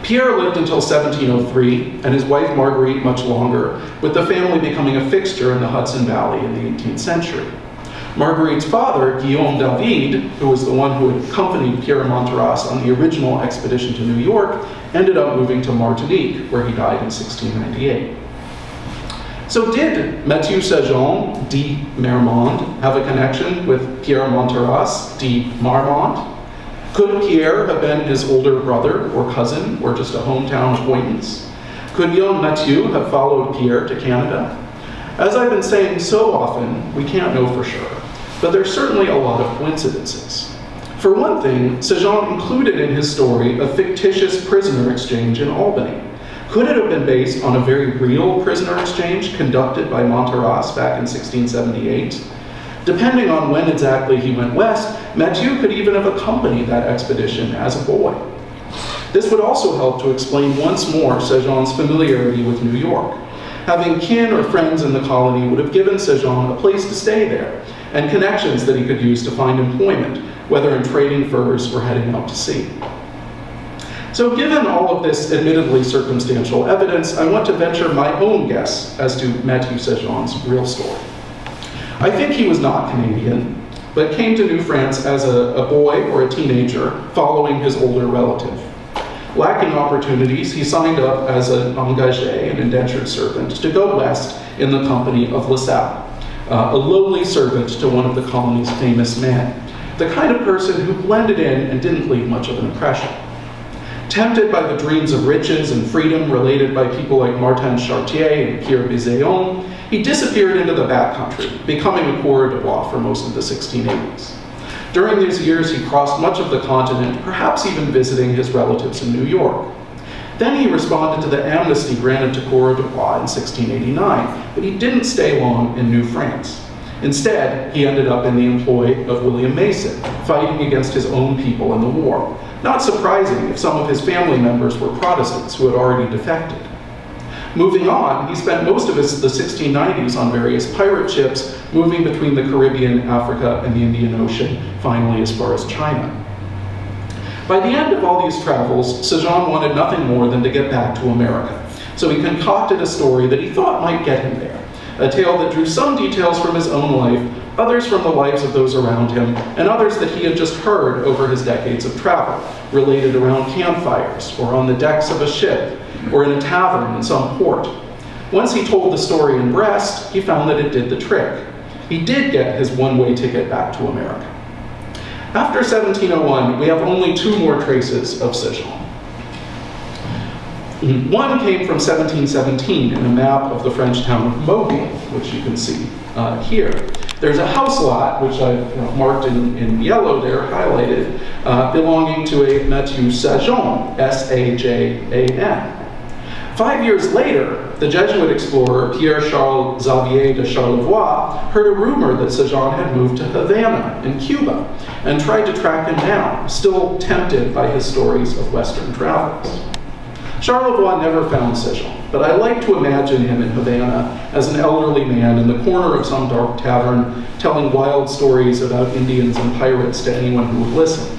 Pierre lived until 1703, and his wife Marguerite much longer, with the family becoming a fixture in the Hudson Valley in the 18th century. Marguerite's father, Guillaume David, who was the one who had accompanied Pierre Montgeras on the original expedition to New York, ended up moving to Martinique, where he died in 1698. So did Mathieu Sagean, de Marmont, have a connection with Pierre Montgeras, de Marmont? Could Pierre have been his older brother or cousin, or just a hometown acquaintance? Could young Mathieu have followed Pierre to Canada? As I've been saying so often, we can't know for sure, but there's certainly a lot of coincidences. For one thing, Sagean included in his story a fictitious prisoner exchange in Albany. Could it have been based on a very real prisoner exchange conducted by Montgeras back in 1678? Depending on when exactly he went west, Mathieu could even have accompanied that expedition as a boy. This would also help to explain once more Sagean's familiarity with New York. Having kin or friends in the colony would have given Sagean a place to stay there, and connections that he could use to find employment, whether in trading furs or heading out to sea. So given all of this admittedly circumstantial evidence, I want to venture my own guess as to Mathieu Sagean's real story. I think he was not Canadian, but came to New France as a boy or a teenager following his older relative. Lacking opportunities, he signed up as an engagé, an indentured servant, to go west in the company of Linsselaer, a lowly servant to one of the colony's famous men, the kind of person who blended in and didn't leave much of an impression. Tempted by the dreams of riches and freedom related by people like Martin Chartier and Pierre Biséon, he disappeared into the backcountry, becoming a coureur de bois for most of the 1680s. During these years, he crossed much of the continent, perhaps even visiting his relatives in New York. Then he responded to the amnesty granted to coureurs de bois in 1689, but he didn't stay long in New France. Instead, he ended up in the employ of William Mason, fighting against his own people in the war. Not surprising if some of his family members were Protestants who had already defected. Moving on, he spent most of the 1690s on various pirate ships, moving between the Caribbean, Africa, and the Indian Ocean, finally as far as China. By the end of all these travels, Sagean wanted nothing more than to get back to America. So he concocted a story that he thought might get him there, a tale that drew some details from his own life, others from the lives of those around him, and others that he had just heard over his decades of travel, related around campfires, or on the decks of a ship, or in a tavern in some port. Once he told the story in Brest, he found that it did the trick. He did get his one-way ticket back to America. After 1701, we have only two more traces of Sagean. One came from 1717 in a map of the French town of Mobile, which you can see here. There's a house lot, which I've marked in yellow there, highlighted, belonging to a Mathieu Sagean, S-A-J-A-N. 5 years later, the Jesuit explorer Pierre-Charles Xavier de Charlevoix heard a rumor that Sagean had moved to Havana in Cuba and tried to track him down, still tempted by his stories of Western travels. Charlevoix never found Sagean, but I like to imagine him in Havana as an elderly man in the corner of some dark tavern telling wild stories about Indians and pirates to anyone who would listen.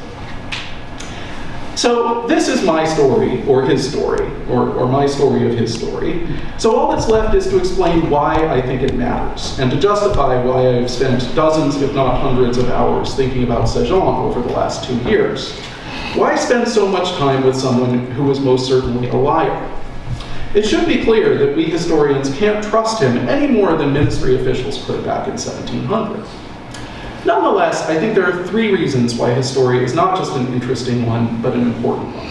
So this is my story, or his story, or my story of his story. So all that's left is to explain why I think it matters, and to justify why I've spent dozens, if not hundreds of hours thinking about Sagean over the last 2 years. Why spend so much time with someone who was most certainly a liar? It should be clear that we historians can't trust him any more than ministry officials could back in 1700. Nonetheless, I think there are 3 reasons why his story is not just an interesting one, but an important one.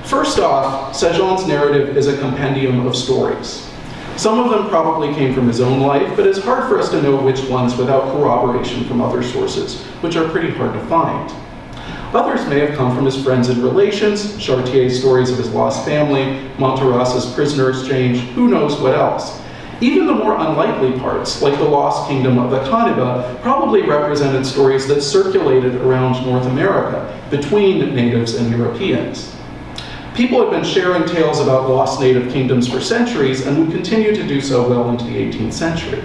First off, Sagean's narrative is a compendium of stories. Some of them probably came from his own life, but it's hard for us to know which ones without corroboration from other sources, which are pretty hard to find. Others may have come from his friends and relations, Chartier's stories of his lost family, Monteras's prisoner exchange, who knows what else. Even the more unlikely parts, like the lost kingdom of Akaniba, probably represented stories that circulated around North America between natives and Europeans. People had been sharing tales about lost native kingdoms for centuries and would continue to do so well into the 18th century.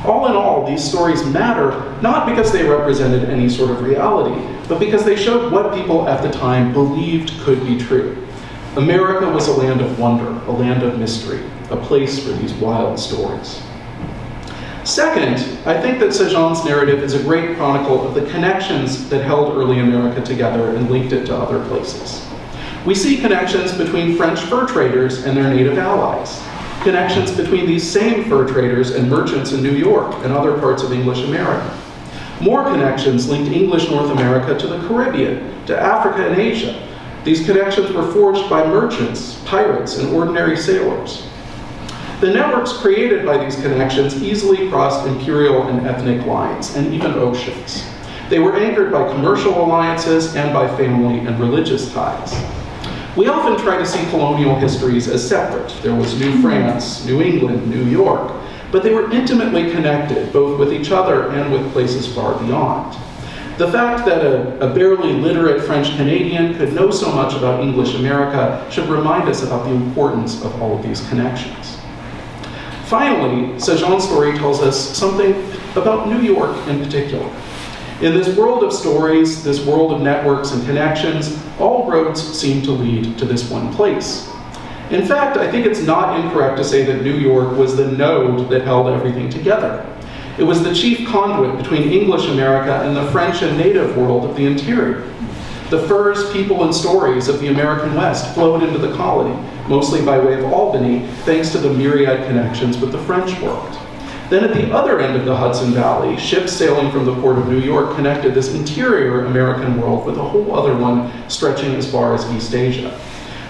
All in all, these stories matter not because they represented any sort of reality, but because they showed what people at the time believed could be true. America was a land of wonder, a land of mystery, a place for these wild stories. Second, I think that Sagean's narrative is a great chronicle of the connections that held early America together and linked it to other places. We see connections between French fur traders and their native allies, connections between these same fur traders and merchants in New York and other parts of English America. More connections linked English North America to the Caribbean, to Africa and Asia. These connections were forged by merchants, pirates, and ordinary sailors. The networks created by these connections easily crossed imperial and ethnic lines, and even oceans. They were anchored by commercial alliances and by family and religious ties. We often try to see colonial histories as separate. There was New France, New England, New York, but they were intimately connected, both with each other and with places far beyond. The fact that a barely literate French Canadian could know so much about English America should remind us about the importance of all of these connections. Finally, Sagean's story tells us something about New York in particular. In this world of stories, this world of networks and connections, all roads seem to lead to this one place. In fact, I think it's not incorrect to say that New York was the node that held everything together. It was the chief conduit between English America and the French and native world of the interior. The furs, people, and stories of the American West flowed into the colony, mostly by way of Albany, thanks to the myriad connections with the French world. Then at the other end of the Hudson Valley, ships sailing from the port of New York connected this interior American world with a whole other one stretching as far as East Asia.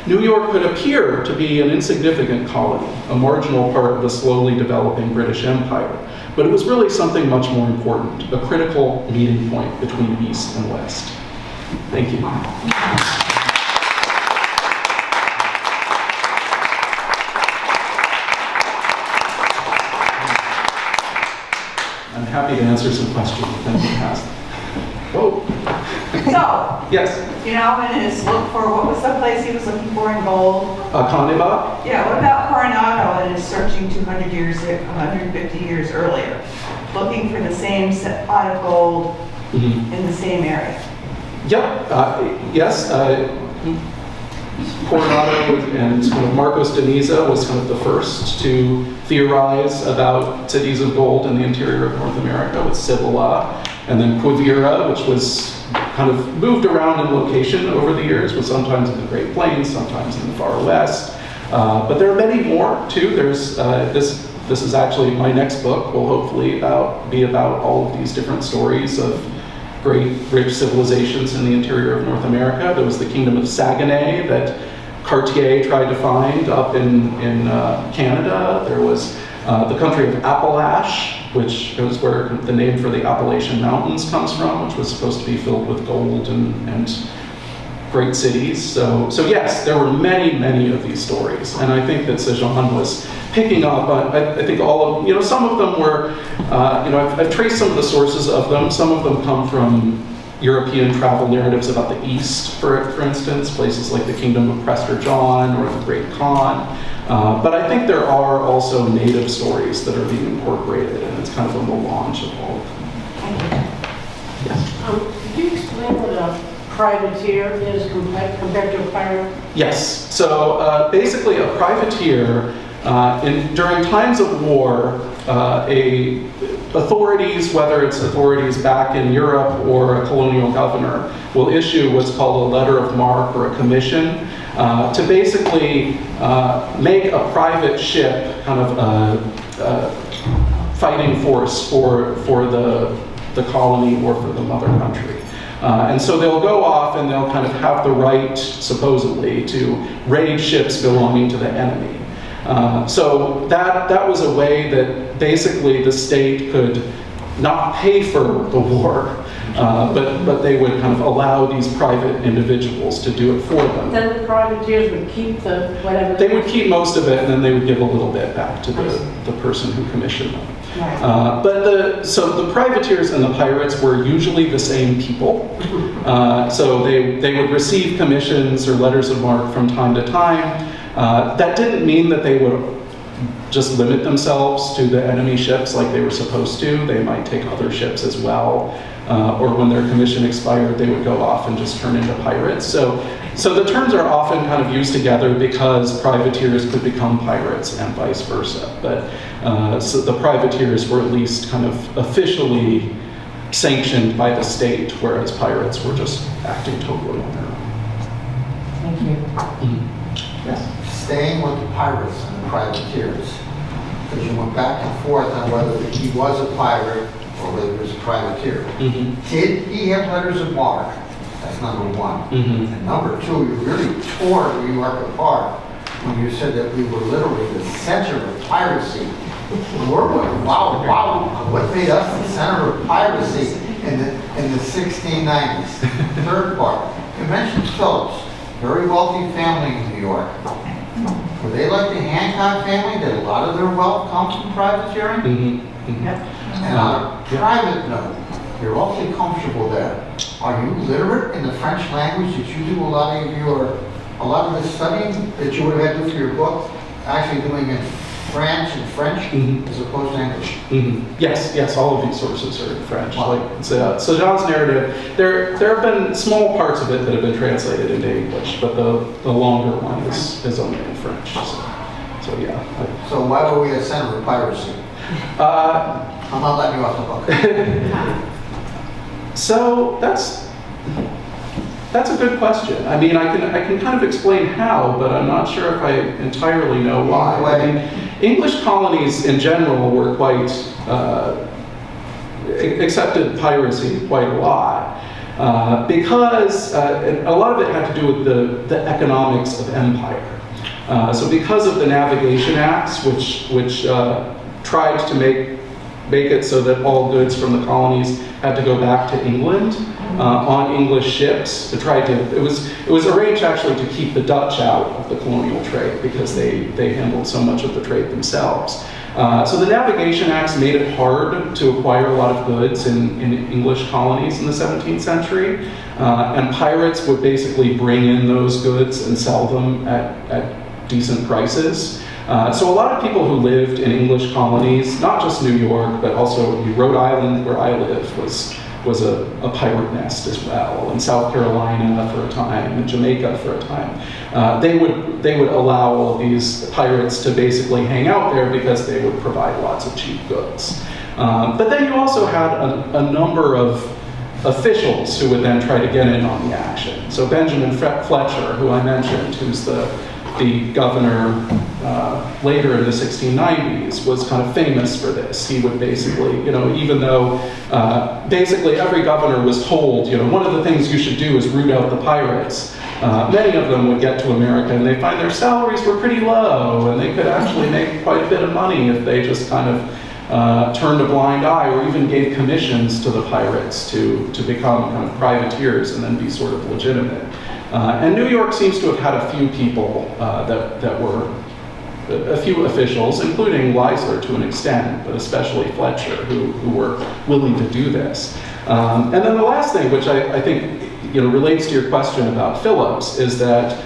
New York could appear to be an insignificant colony, a marginal part of a slowly developing British Empire, but it was really something much more important, a critical meeting point between East and West. Thank you. I'm happy to answer some questions if anyone has them. Whoa. So, Yes. you know, in his look for, what was the place he was looking for in gold? Coneva? Yeah, what about Coronado and his searching 150 years earlier, looking for the same pot of gold in the same area? Yep. Yes. Coronado and kind of Marcos de Niza was kind of the first to theorize about cities of gold in the interior of North America with Cibola, and then Quivira, which was kind of moved around in location over the years, was sometimes in the Great Plains, sometimes in the far west. But there are many more too. There's this is actually my next book will hopefully be about all of these different stories of great rich civilizations in the interior of North America. There was the kingdom of Saguenay that Cartier tried to find up in Canada. There was the country of Appalachia, which is where the name for the Appalachian Mountains comes from, which was supposed to be filled with gold and great cities. So yes, there were many of these stories, and I think that Sagean was picking up on, I think all of, some of them were, I've traced some of the sources of them. Some of them come from European travel narratives about the East, for instance, places like the Kingdom of Prester John or the Great Khan. But I think there are also native stories that are being incorporated, and it's kind of a melange of all of them. Yes. Could you explain what a privateer is compared to a pirate? Yes. So basically, a privateer, during times of war, authorities, whether it's authorities back in Europe or a colonial governor, will issue what's called a letter of marque or a commission to basically make a private ship kind of a fighting force for the colony or for the mother country. And so they'll go off and they'll kind of have the right, supposedly, to raid ships belonging to the enemy. So that was a way that basically the state could not pay for the war, but they would kind of allow these private individuals to do it for them. Then the privateers would keep the whatever. They would keep most of it, and then they would give a little bit back to the person who commissioned them. Right. So the privateers and the pirates were usually the same people. So they would receive commissions or letters of marque from time to time. That didn't mean that they would just limit themselves to the enemy ships like they were supposed to. They might take other ships as well. Or when their commission expired, they would go off and just turn into pirates. So the terms are often kind of used together because privateers could become pirates and vice versa. But so the privateers were at least kind of officially sanctioned by the state, whereas pirates were just acting totally on their own. Thank you. Mm-hmm. Yes. Staying with the pirates and the privateers, because you went back and forth on whether he was a pirate or whether he was a privateer. Mm-hmm. Did he have letters of marque? That's number one. Mm-hmm. And number two, you really tore New York apart when you said that we were literally the center of piracy. Wow, what made us the center of piracy in the 1690s? Third part, you mentioned Phillips, very wealthy family in New York. Were they like the Hancock family? Did a lot of their wealth come from privateering? Mm-hmm. Mm-hmm. Yep. And on a private note, you're awfully comfortable there. Are you literate in the French language? Did you do a lot of the studying that you would have had to do for your book, actually doing in French Mm-hmm. as opposed to English? Mm-hmm. Yes, all of these sources are in French. Wow. Like Sagean's narrative, there have been small parts of it that have been translated into English, but the longer one is only in French. So yeah. So why were we the center of piracy? I'm not letting you off the hook. So that's a good question. I mean, I can kind of explain how, but I'm not sure if I entirely know why. I mean, English colonies in general were quite accepted piracy quite a lot because a lot of it had to do with the economics of empire. So because of the Navigation Acts, which tried to make it so that all goods from the colonies had to go back to England on English ships to try to, it was arranged actually to keep the Dutch out of the colonial trade because they handled so much of the trade themselves. So the Navigation Acts made it hard to acquire a lot of goods in English colonies in the 17th century. And pirates would basically bring in those goods and sell them at decent prices. So a lot of people who lived in English colonies, not just New York, but also Rhode Island, where I live, was a pirate nest as well, and South Carolina for a time, and Jamaica for a time. They would allow all of these pirates to basically hang out there because they would provide lots of cheap goods. But then you also had a number of officials who would then try to get in on the action. So Benjamin Fletcher, who I mentioned, who's the governor later in the 1690s, was kind of famous for this. He would basically, even though basically every governor was told, one of the things you should do is root out the pirates, many of them would get to America and they find their salaries were pretty low and they could actually make quite a bit of money if they just kind of turned a blind eye or even gave commissions to the pirates to become kind of privateers and then be sort of legitimate. And New York seems to have had a few people that were, a few officials, including Leisler to an extent, but especially Fletcher, who were willing to do this. And then the last thing, which I think relates to your question about Phillips, is that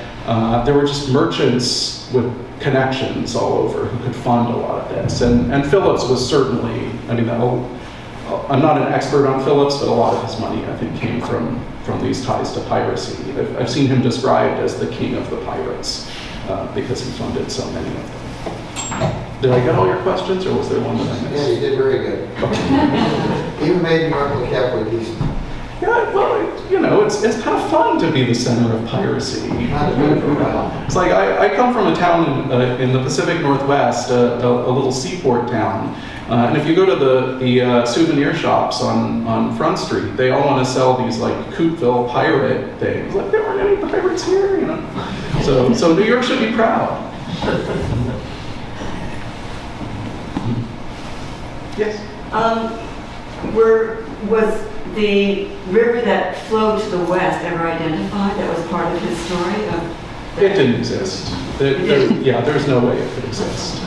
there were just merchants with connections all over who could fund a lot of this. And Phillips was certainly, I mean, I'm not an expert on Phillips, but a lot of his money, I think, came from these ties to piracy. I've seen him described as the king of the pirates because he funded so many of them. Did I get all your questions, or was there one that I missed? Yeah, you did very good. Even made New York look halfway decent. Yeah, well, it's kind of fun to be the center of piracy. Not as good for a while. It's like I come from a town in the Pacific Northwest, a little seaport town. And if you go to the souvenir shops on Front Street, they all want to sell these like Coopville pirate things. Like, there weren't any pirates here, So New York should be proud. Yes? Was the river that flowed to the west ever identified? That was part of his story? It didn't exist. There's no way it could exist.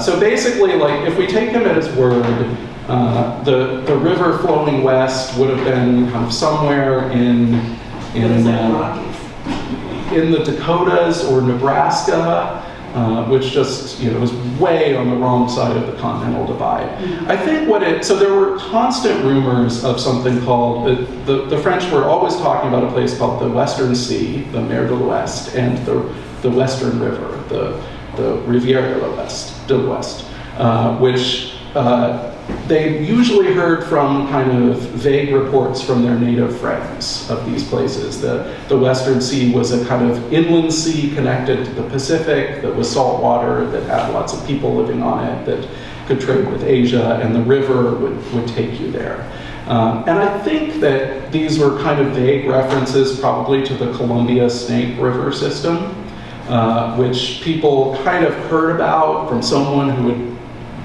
So basically, like, if we take him at his word, the river flowing west would have been kind of somewhere in the Dakotas or Nebraska, which just was way on the wrong side of the continental divide. I think so there were constant rumors of something called, the French were always talking about a place called the Western Sea, the Mer de l'Ouest, and the Western River, the Rivière de l'Ouest, which they usually heard from kind of vague reports from their native friends of these places. The Western Sea was a kind of inland sea connected to the Pacific that was salt water, that had lots of people living on it, that could trade with Asia, and the river would take you there. And I think that these were kind of vague references probably to the Columbia Snake River system, which people kind of heard about from someone who would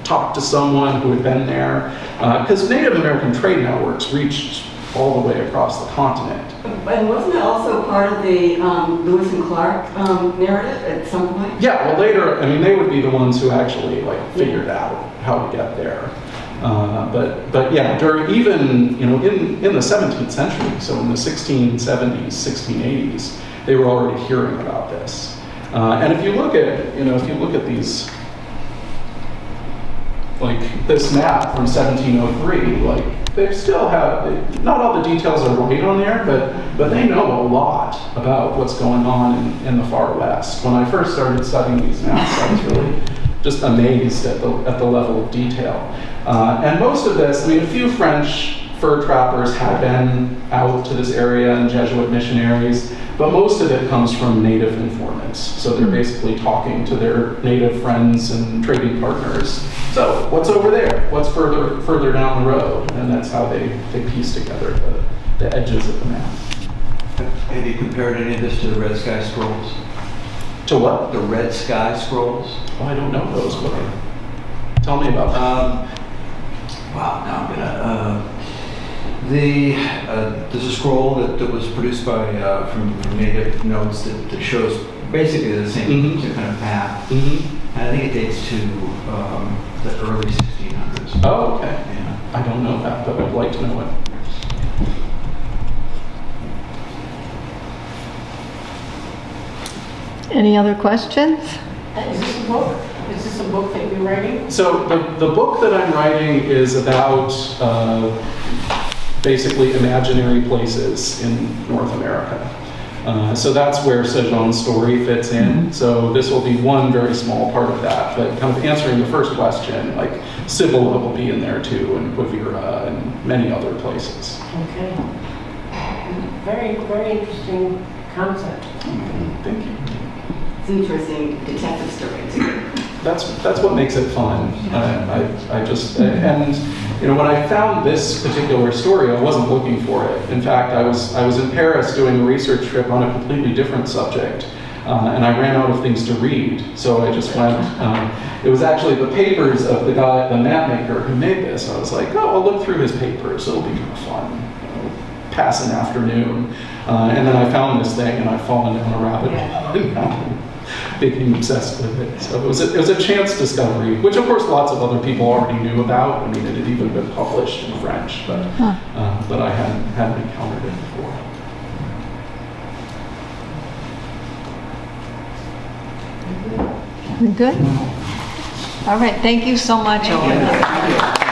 talk to someone who had been there, because Native American trade networks reached all the way across the continent. And wasn't it also part of the Lewis and Clark narrative at some point? Yeah, well later, I mean, they would be the ones who actually figured out how to get there. But yeah, during in the 17th century, so in the 1670s, 1680s, they were already hearing about this. And if you look at these, like this map from 1703, they still have, not all the details are right on there, but they know a lot about what's going on in the far west. When I first started studying these maps, I was really just amazed at the level of detail. And most of this, I mean, a few French fur trappers had been out to this area and Jesuit missionaries, but most of it comes from native informants. So they're basically talking to their native friends and trading partners. So what's over there? What's further down the road? And that's how they piece together the edges of the map. Have you compared any of this to the Red Sky Scrolls? To what? The Red Sky Scrolls? Oh, I don't know those. Tell me about that. Wow, now I'm gonna, there's a scroll that was produced by from native notes that shows basically the same kind of path, and I think it dates to the early 1600s. Oh, okay. Yeah. I don't know that, but I'd like to know it. Any other questions? Is this a book? Is this a book that you're writing? So the book that I'm writing is about basically imaginary places in North America. So that's where Sagean's story fits in. So this will be one very small part of that, but kind of answering the first question, like Cibola will be in there too, and Quivira, and many other places. Okay. Very, very interesting concept. Thank you. It's an interesting detective story too. That's what makes it fun. I just, and when I found this particular story, I wasn't looking for it. In fact, I was in Paris doing a research trip on a completely different subject, and I ran out of things to read. So I just went, it was actually the papers of the guy, the map maker who made this. I was like, oh, I'll look through his papers. It'll be kind of fun. pass an afternoon. And then I found this thing and I've fallen down a rabbit hole and now became obsessed with it. So it was a chance discovery, which of course lots of other people already knew about. I mean, it had even been published in French, but I hadn't encountered it before. Good. All right, thank you so much, Owen.